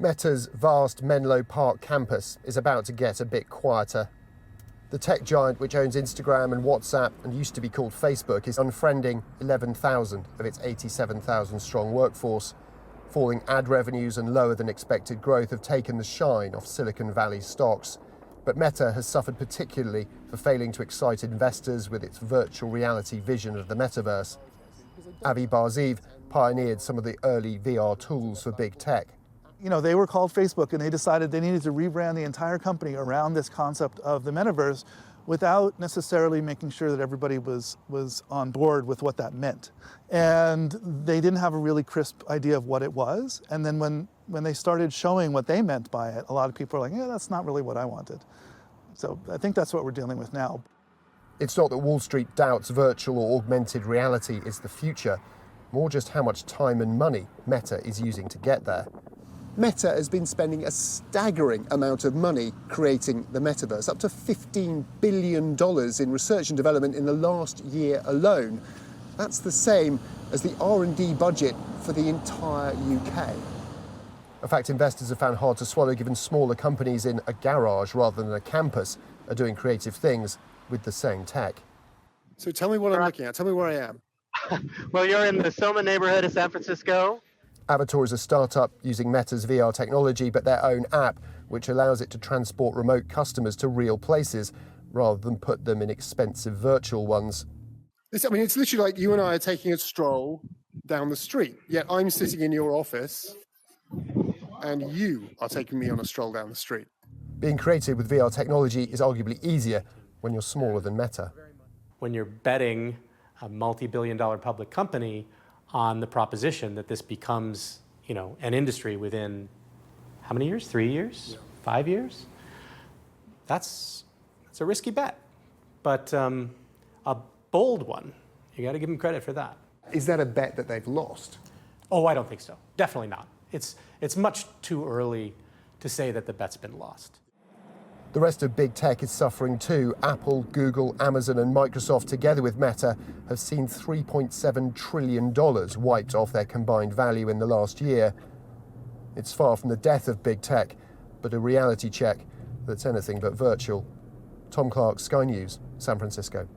Meta's vast Menlo Park campus is about to get a bit quieter. The tech giant, which owns Instagram and WhatsApp and used to be called Facebook, is unfriending 11,000 of its 87,000 strong workforce. Falling ad revenues and lower than expected growth have taken the shine off Silicon Valley stocks. But Meta has suffered particularly for failing to excite investors with its virtual reality vision of the metaverse. Avi Barziv pioneered some of the early VR tools for big tech. You know, they were called Facebook and they decided they needed to rebrand the entire company around this concept of the metaverse without necessarily making sure that everybody was on board with what that meant. And they didn't have a really crisp idea of what it was. And then when they started showing what they meant by it, a lot of people are like, yeah, that's not really what I wanted. So I think that's what we're dealing with now. It's not that Wall Street doubts virtual or augmented reality is the future, more just how much time and money Meta is using to get there. Meta has been spending a staggering amount of money creating the metaverse, up to $15 billion in research and development in the last year alone. That's the same as the R&D budget for the entire UK. A fact investors have found hard to swallow, given smaller companies in a garage rather than a campus are doing creative things with the same tech. So tell me what I'm looking at. Tell me where I am. Well, you're in the Soma neighborhood of San Francisco. Avatar is a startup using Meta's VR technology, but their own app, which allows it to transport remote customers to real places rather than put them in expensive virtual ones. I mean, it's literally like you and I are taking a stroll down the street, yet I'm sitting in your office and you are taking me on a stroll down the street. Being creative with VR technology is arguably easier when you're smaller than Meta. When you're betting a multi-billion-dollar public company on the proposition that this becomes, an industry within how many years? 3 years? Yeah. 5 years? That's a risky bet, but a bold one. You got to give them credit for that. Is that a bet that they've lost? Oh, I don't think so. Definitely not. It's much too early to say that the bet's been lost. The rest of big tech is suffering too. Apple, Google, Amazon and Microsoft, together with Meta, have seen $3.7 trillion wiped off their combined value in the last year. It's far from the death of big tech, but a reality check that's anything but virtual. Tom Clark, Sky News, San Francisco.